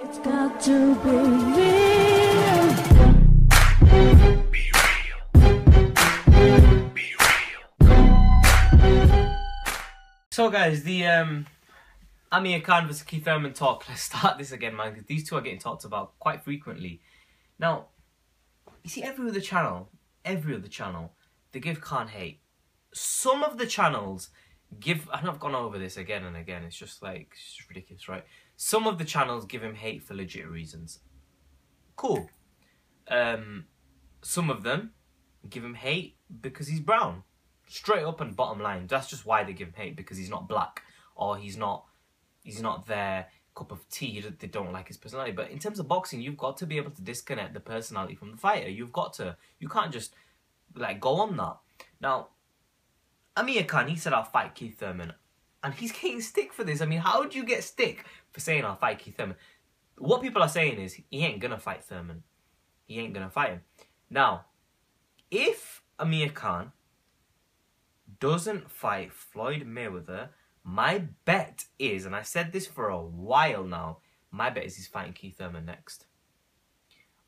It's got to be real. Be real. Be real. So guys, the Amir Khan vs Keith Thurman talk. Let's start this again, man, because these two are getting talked about quite frequently. Now, you see, every other channel, they give Khan hate. Some of the channels give, and I've gone over this again and again, it's just ridiculous, right? Some of the channels give him hate for legit reasons. Cool. Some of them give him hate because he's brown. Straight up and bottom line. That's just why they give him hate, because he's not black, or he's not their cup of tea. They don't like his personality. But in terms of boxing, you've got to be able to disconnect the personality from the fighter. You can't just go on that. Now, Amir Khan, he said, I'll fight Keith Thurman. And he's getting stick for this. I mean, how do you get stick for saying I'll fight Keith Thurman? What people are saying is he ain't going to fight Thurman. He ain't going to fight him. Now, if Amir Khan doesn't fight Floyd Mayweather, my bet is, and I've said this for a while now, my bet is he's fighting Keith Thurman next.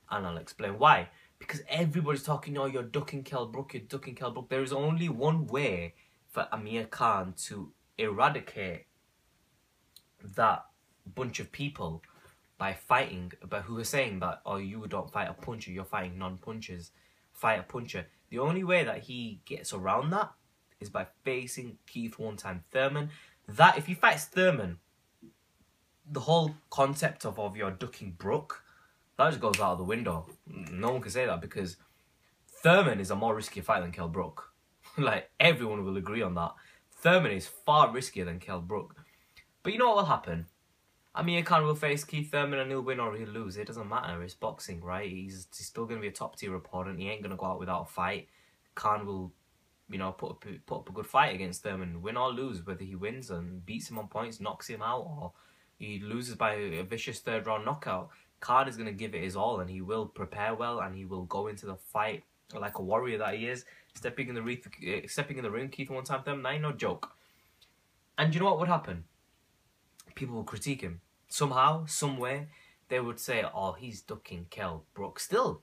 And I'll explain why. Because everybody's talking, oh, you're ducking Kell Brook, you're ducking Kell Brook. There is only one way for Amir Khan to eradicate that bunch of people by fighting, but who are saying that, oh, you don't fight a puncher, you're fighting non-punchers, fight a puncher. The only way that he gets around that is by facing Keith one-time Thurman. That, if he fights Thurman, the whole concept of your ducking Brook, that just goes out of the window. No one can say that, because Thurman is a more riskier fight than Kell Brook. Everyone will agree on that. Thurman is far riskier than Kell Brook. But you know what will happen? Amir Khan will face Keith Thurman and he'll win or he'll lose. It doesn't matter. It's boxing, right? He's still going to be a top-tier opponent. He ain't going to go out without a fight. Khan will, put up a good fight against Thurman, win or lose. Whether he wins and beats him on points, knocks him out, or he loses by a vicious third-round knockout, Khan is going to give it his all, and he will prepare well, and he will go into the fight like a warrior that he is, stepping in the ring, Keith one-time Thurman. That ain't no joke. And you know what would happen? People will critique him. Somehow, some way, they would say, oh, he's ducking Kell Brook. Still,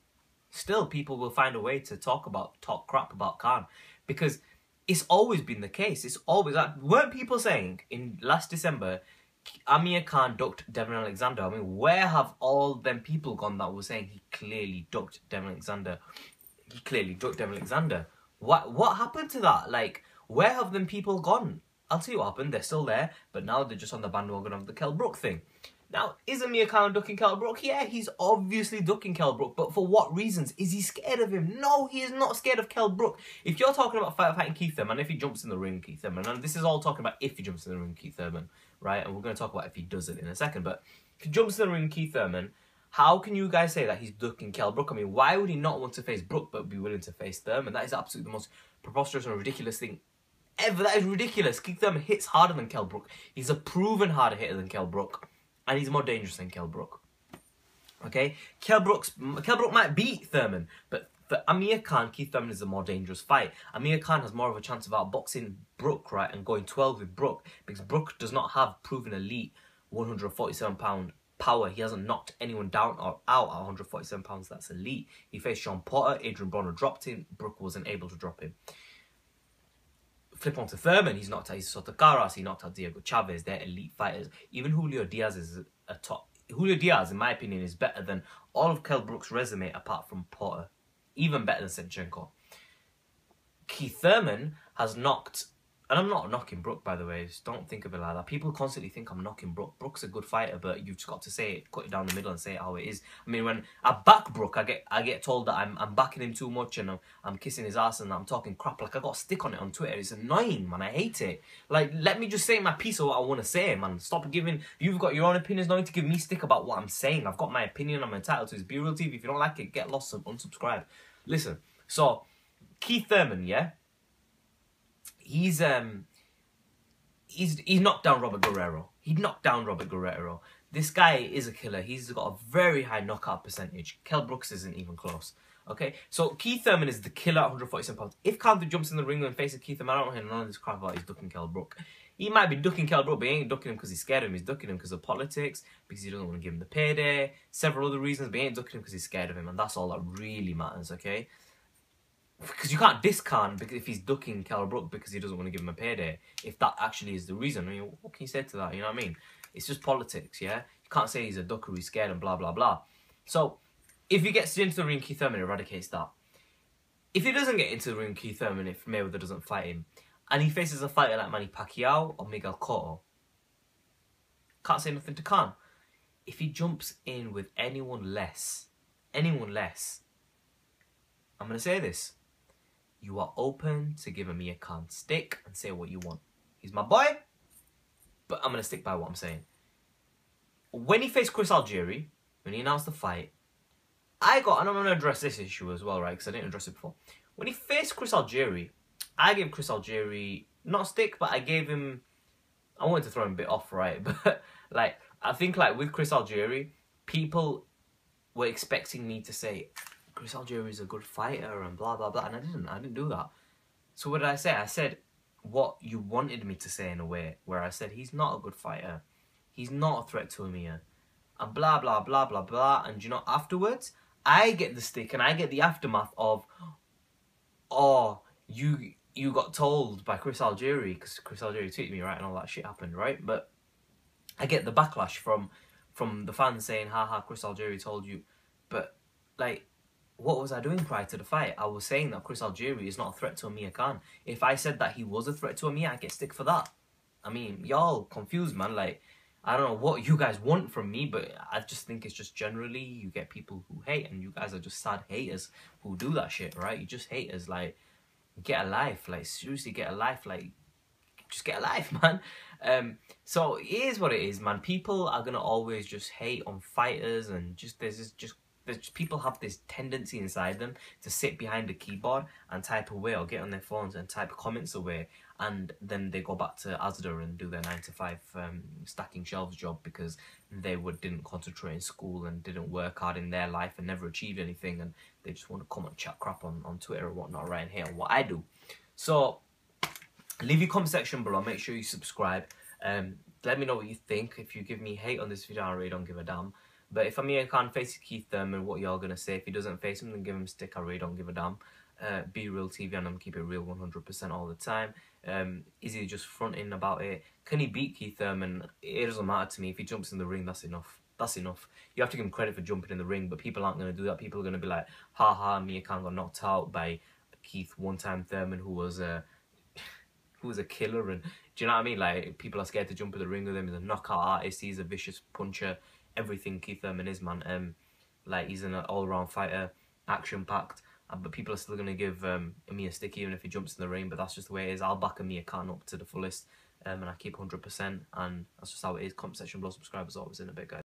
people will find a way to talk crap about Khan, because it's always been the case. It's always, weren't people saying in last December, Amir Khan ducked Devin Alexander? I mean, where have all them people gone that were saying he clearly ducked Devin Alexander? He clearly ducked Devin Alexander. What happened to that? Where have them people gone? I'll tell you what happened. They're still there, but now they're just on the bandwagon of the Kell Brook thing. Now, is Amir Khan ducking Kell Brook? Yeah, he's obviously ducking Kell Brook, but for what reasons? Is he scared of him? No, he is not scared of Kell Brook. If you're talking about fighting Keith Thurman, if he jumps in the ring, Keith Thurman, and this is all talking about if he jumps in the ring, Keith Thurman, right? And we're going to talk about if he does it in a second, but if he jumps in the ring, Keith Thurman, how can you guys say that he's ducking Kell Brook? I mean, why would he not want to face Brook but be willing to face Thurman? That is absolutely the most preposterous and ridiculous thing ever. That is ridiculous. Keith Thurman hits harder than Kell Brook. He's a proven harder hitter than Kell Brook. And he's more dangerous than Kell Brook. Okay? Kell Brook might beat Thurman, but for Amir Khan, Keith Thurman is a more dangerous fight. Amir Khan has more of a chance of outboxing Brook, right, and going 12 with Brook, because Brook does not have proven elite 147-pound power. He hasn't knocked anyone down or out at 147 pounds. That's elite. He faced Sean Porter. Adrian Broner dropped him. Brook wasn't able to drop him. Flip on to Thurman. He's knocked out Soto Caras. He knocked out Diego Chavez. They're elite fighters. Even Julio Diaz is a top. Julio Diaz, in my opinion, is better than all of Kell Brook's resume apart from Porter. Even better than Senchenko. Keith Thurman has knocked... And I'm not knocking Brook, by the way. Just don't think of it like that. People constantly think I'm knocking Brook. Brook's a good fighter, but you've just got to say it, cut it down the middle and say it how it is. I mean, when I back Brook, I get told that I'm backing him too much and I'm kissing his ass and I'm talking crap. I got a stick on it on Twitter. It's annoying, man. I hate it. Let me just say my piece of what I want to say, man. Stop giving... You've got your own opinions. No need to give me stick about what I'm saying. I've got my opinion. I'm entitled to. It's Be Real TV. If you don't like it, get lost and unsubscribe. Listen. So, Keith Thurman, yeah? He's knocked down Robert Guerrero. He knocked down Robert Guerrero. This guy is a killer. He's got a very high knockout percentage. Kell Brooks isn't even close. Okay, so Keith Thurman is the killer at 147 pounds. If Khan jumps in the ring and faces Keith Thurman, I don't hear none of this crap about he's ducking Kell Brook. He might be ducking Kell Brook, but he ain't ducking him because he's scared of him. He's ducking him because of politics, because he doesn't want to give him the payday, several other reasons, but he ain't ducking him because he's scared of him, and that's all that really matters, okay? Because you can't discount because if he's ducking Kell Brook because he doesn't want to give him a payday, if that actually is the reason. I mean, what can you say to that? You know what I mean? It's just politics, yeah? You can't say he's a ducker, he's scared and blah, blah, blah. So, if he gets into the ring, Keith Thurman eradicates that. If he doesn't get into the ring, Keith Thurman, if Mayweather doesn't fight him, and he faces a fighter like Manny Pacquiao or Miguel Cotto, can't say nothing to Khan. If he jumps in with anyone less, I'm going to say this. You are open to give Amir Khan stick and say what you want. He's my boy, but I'm going to stick by what I'm saying. When he faced Chris Algieri, when he announced the fight, and I'm going to address this issue as well, right, because I didn't address it before. When he faced Chris Algieri, I gave Chris Algieri, not a stick, but I gave him, I wanted to throw him a bit off, right, but, like, I think, like, with Chris Algieri, people were expecting me to say, Chris Algieri is a good fighter and blah, blah, blah. And I didn't do that. So what did I say? I said what you wanted me to say in a way, where I said he's not a good fighter. He's not a threat to Amir. And blah, blah, blah, blah, blah. And, you know, afterwards, I get the stick and I get the aftermath of, oh, you got told by Chris Algieri, because Chris Algieri tweeted me, right, and all that shit happened, right? But I get the backlash from the fans saying, haha, Chris Algieri told you. But, like, what was I doing prior to the fight? I was saying that Chris Algieri is not a threat to Amir Khan. If I said that he was a threat to Amir, I get stick for that. I mean, y'all confused, man. Like, I don't know what you guys want from me, but I just think it's just generally you get people who hate, and you guys are just sad haters who do that shit, right? You just haters, like, get a life. Like, seriously, get a life. Like, just get a life, man. So, it is what it is, man. People are going to always just hate on fighters, and just people have this tendency inside them to sit behind a keyboard and type away, or get on their phones and type comments away, and then they go back to Asda and do their 9-to-5 stacking shelves job because they didn't concentrate in school and didn't work hard in their life and never achieved anything, and they just want to come and chat crap on Twitter or whatnot, right, and hate on what I do. So leave your comment section below, make sure you subscribe, let me know what you think. If you give me hate on this video, I really don't give a damn. But if Amir Khan faces Keith Thurman, what y'all gonna say? If he doesn't face him, then give him a stick. I really don't give a damn. Be real TV, and I'm gonna keep it real 100% all the time. Is he just fronting about it? Can he beat Keith Thurman? It doesn't matter to me. If he jumps in the ring, that's enough. That's enough. You have to give him credit for jumping in the ring, but people aren't gonna do that. People are gonna be like, haha, Amir Khan got knocked out by Keith one-time Thurman, who was a killer. And do you know what I mean? Like, people are scared to jump in the ring with him. He's a knockout artist. He's a vicious puncher. Everything Keith Thurman is, man. Like, he's an all-round fighter, action-packed. But people are still going to give Amir a stick even if he jumps in the ring. But that's just the way it is. I'll back Amir Khan up to the fullest. And I keep 100%. And that's just how it is. Comment section below, subscribe as always in a bit, guys.